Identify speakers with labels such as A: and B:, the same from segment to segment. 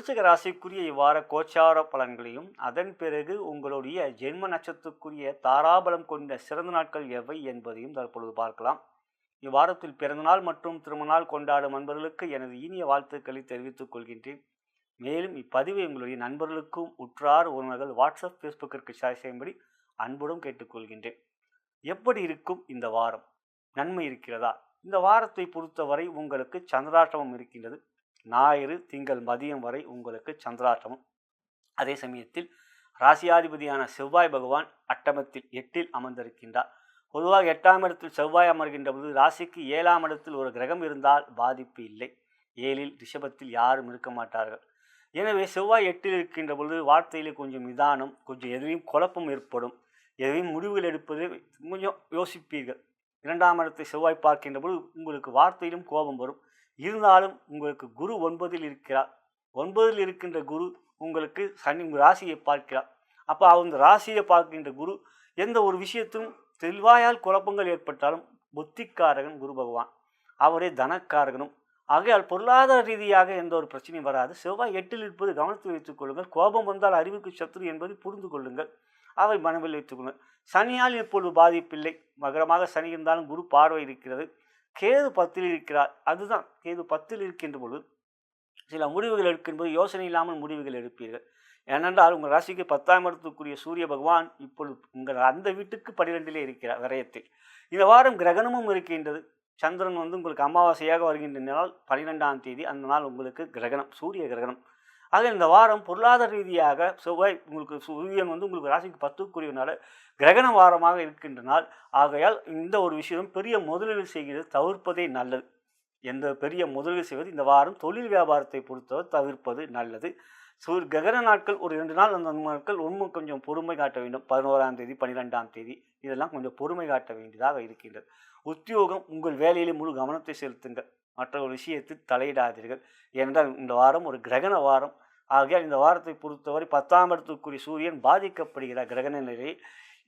A: விருச்சிக ராசிக்குரிய இவ்வார கோச்சார பலன்களையும் அதன் பிறகு உங்களுடைய ஜென்ம நட்சத்திரத்துக்குரிய தாராபலம் கொண்ட சிறந்த நாட்கள் எவை என்பதையும் தற்பொழுது பார்க்கலாம். இவ்வாரத்தில் பிறந்தநாள் மற்றும் திருமணநாள் கொண்டாடும் நண்பர்களுக்கு எனது இனிய வாழ்த்துக்களை தெரிவித்துக் கொள்கின்றேன். மேலும் இப்பதிவை உங்களுடைய நண்பர்களுக்கும் உற்றார் உறவினர்கள் வாட்ஸ்அப் ஃபேஸ்புக்கிற்கு ஷேர் செய்யும்படி அன்புடன் கேட்டுக்கொள்கின்றேன். எப்படி இருக்கும் இந்த வாரம்? நன்மை இருக்கிறதா? இந்த வாரத்தை பொறுத்தவரை உங்களுக்கு சந்திராஷ்டமம் இருக்கின்றது. ஞாயிறு திங்கள் மதியம் வரை உங்களுக்கு சந்திராஷ்டமம். அதே சமயத்தில் ராசியாதிபதியான செவ்வாய் பகவான் அட்டமத்தில் 8ல் அமர்ந்திருக்கின்றார். பொதுவாக 8ஆம் இடத்தில் செவ்வாய் அமர்கின்ற போது ராசிக்கு 7ஆம் இடத்தில் ஒரு கிரகம் இருந்தால் பாதிப்பு இல்லை. 7ல் ரிஷபத்தில் யாரும் இருக்க மாட்டார்கள். எனவே செவ்வாய் 8ல் இருக்கின்ற பொழுது வார்த்தையிலே கொஞ்சம் நிதானம், கொஞ்சம் எதையும் குழப்பம் ஏற்படும். எதையும் முடிவுகள் எடுப்பது கொஞ்சம் யோசிப்பீர்கள். 2ஆம் இடத்தை செவ்வாய் பார்க்கின்ற பொழுது உங்களுக்கு வார்த்தையிலும் கோபம் வரும். இருந்தாலும் உங்களுக்கு குரு 9ல் இருக்கிறார். 9ல் இருக்கின்ற குரு உங்களுக்கு உங்கள் ராசியை பார்க்கிறார். அப்போ அந்த ராசியை பார்க்கின்ற குரு எந்த ஒரு விஷயத்திலும் தெளிவாயால் குழப்பங்கள் ஏற்பட்டாலும் புத்திக்காரகன் குரு பகவான், அவரே தனக்காரகனும். ஆகையால் பொருளாதார ரீதியாக எந்த ஒரு பிரச்சனையும் வராது. செவ்வாய் 8ல் இருப்பது கவனத்தில் வைத்துக் கொள்ளுங்கள். கோபம் வந்தால் அறிவுக்கு சத்துரு என்பதை புரிந்து கொள்ளுங்கள். அவை மனவில் வைத்துக் கொள்ளுங்கள். சனியால் இப்பொழுது பாதிப்பில்லை. மகரமாக சனி இருந்தாலும் குரு பார்வை இருக்கிறது. கேது 10ல் இருக்கிறார். அதுதான் கேது 10ல் இருக்கின்ற பொழுது சில முடிவுகள் எடுக்கும்போது யோசனை இல்லாமல் முடிவுகள் எடுப்பீர்கள். ஏனென்றால் உங்கள் ராசிக்கு 10ஆம் இடத்துக்குரிய சூரிய பகவான் இப்பொழுது உங்கள் அந்த வீட்டுக்கு 12லே இருக்கிறார் விரயத்தில். இந்த வாரம் கிரகணமும் இருக்கின்றது. சந்திரன் உங்களுக்கு அமாவாசையாக வருகின்ற நாள் 12ஆம் தேதி. அந்த நாள் உங்களுக்கு கிரகணம், சூரிய கிரகணம். ஆக இந்த வாரம் பொருளாதார ரீதியாக செவ்வாய் உங்களுக்கு சூரியன் உங்களுக்கு ராசிக்கு 10க்குரியனால கிரகண வாரமாக இருக்கின்ற நாள். ஆகையால் இந்த ஒரு விஷயம் பெரிய முதலீடு செய்கிறது தவிர்ப்பதே நல்லது. எந்த பெரிய முதலீடு செய்வது இந்த வாரம் தொழில் வியாபாரத்தை பொறுத்தவரை தவிர்ப்பது நல்லது. கிரகண நாட்கள் ஒரு 2 நாள் அந்த நாட்கள் இன்னும் கொஞ்சம் பொறுமை காட்ட வேண்டும். 11ஆம் தேதி 12ஆம் தேதி இதெல்லாம் கொஞ்சம் பொறுமை காட்ட வேண்டியதாக இருக்கின்றது. உத்தியோகம், உங்கள் வேலையிலே முழு கவனத்தை செலுத்துங்கள். மற்ற ஒரு விஷயத்தில் தலையிடாதீர்கள். ஏனென்றால் இந்த வாரம் ஒரு கிரகண வாரம். ஆகையால் இந்த வாரத்தை பொறுத்தவரை 10ஆம் இடத்துக்குரிய சூரியன் பாதிக்கப்படுகிறார் கிரகண நிலையை.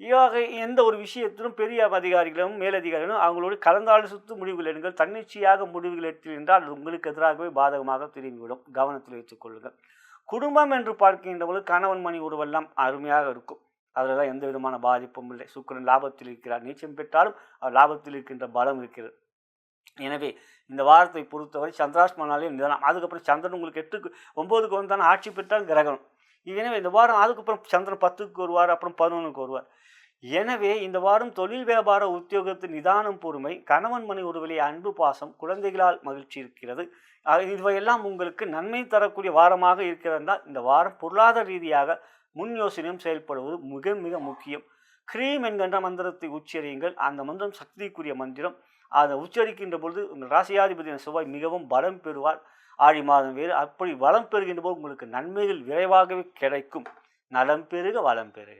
A: இவாக எந்த ஒரு விஷயத்திலும் பெரிய அதிகாரிகளும் மேலதிகாரிகளும் அவங்களோடு கலந்தாலோசித்து முடிவுகள் எடுங்கள். தன்னிச்சையாக முடிவுகள் எடுத்து என்றால் உங்களுக்கு எதிராகவே பாதகமாக திரும்பிவிடும். கவனத்தில் வைத்துக் கொள்ளுங்கள். குடும்பம் என்று பார்க்கின்ற பொழுது கணவன் மணி உறவெல்லாம் அருமையாக இருக்கும். அதிலெல்லாம் எந்த விதமான பாதிப்பும் இல்லை. சுக்கிரன் லாபத்தில் இருக்கிறார். நீச்சம் பெற்றாலும் அவர் லாபத்தில் இருக்கின்ற பலம் இருக்கிறது. எனவே இந்த வாரத்தை பொறுத்தவரை சந்திராஷ்டமனாலே நிதானம். அதுக்கப்புறம் சந்திரன் உங்களுக்கு 8க்கு 9க்கு வந்தாலும் ஆட்சி பெற்றால் கிரகணம். எனவே இந்த வாரம் அதுக்கப்புறம் சந்திரன் 10க்கு வருவார், அப்புறம் 11க்கு வருவார். எனவே இந்த வாரம் தொழில் வியாபார உத்தியோகத்தில் நிதானம், பொறுமை, கணவன் மணி உறவிலே அன்பு பாசம், குழந்தைகளால் மகிழ்ச்சி இருக்கிறது. இவையெல்லாம் உங்களுக்கு நன்மை தரக்கூடிய வாரமாக இருக்கிறதா. இந்த வாரம் பொருளாதார ரீதியாக முன் யோசனையும் செயல்படுவது மிக மிக முக்கியம். கிரீம் என்கின்ற மந்திரத்தை உச்சரியுங்கள். அந்த மந்திரம் சக்திக்குரிய மந்திரம். அதை உச்சரிக்கின்ற பொழுது உங்கள் ராசியாதிபதியான செவ்வாய் மிகவும் பலம் பெறுவார். ஆடி மாதம் வேறு. அப்படி வளம் பெறுகின்ற போது உங்களுக்கு நன்மைகள் விரைவாகவே கிடைக்கும். நலம் பெறுக, வளம் பெறுக.